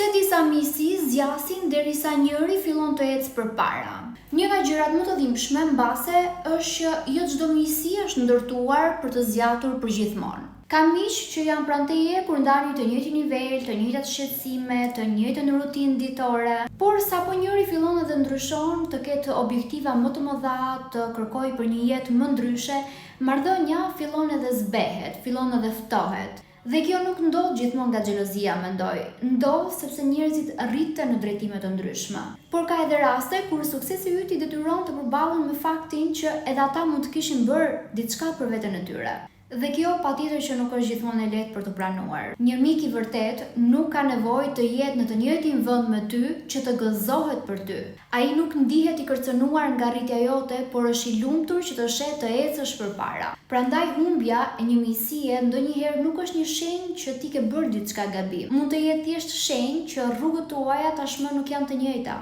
Se disa miqësi zgjasin derisa njëri fillon të ecë përpara. Një nga gjërat më të dhimbshme mbase është që jo çdo miqësi është ndërtuar për të zgjatur përgjithmonë. Kam miq që janë pranë teje kur ndani të njëjtin nivel, të njëjtat shqetësime, të njëjtën rutinë ditore, por sapo njëri fillon edhe ndryshon, të ketë objektiva më të mëdha, të kërkojë për një jetë më ndryshe, marrëdhënia fillon edhe zbehet, fillon edhe ftohet. Dhe kjo nuk ndodh gjithmonë nga xhelozia, mendoj. Ndodh sepse njerëzit rriten në drejtime të ndryshme. Por ka edhe raste kur suksesi yt i detyron të përballen me faktin që edhe ata mund të kishin bërë diçka për veten e tyre. Dhe kjo patjetër që nuk është gjithmonë e lehtë për të pranuar. Një mik i vërtet nuk ka nevojë të jetë në të njëjtin vend me ty që të gëzohet për ty. Ai nuk ndihet i kërcënuar nga rritja jote, por është i lumtur që të shet të ecësh përpara. Prandaj humbja e një miqësie ndonjëherë nuk është një shenjë që ti ke bërë diçka gabim. Mund të jetë thjesht shenjë që rrugët tuaja tashmë nuk janë të njëjta.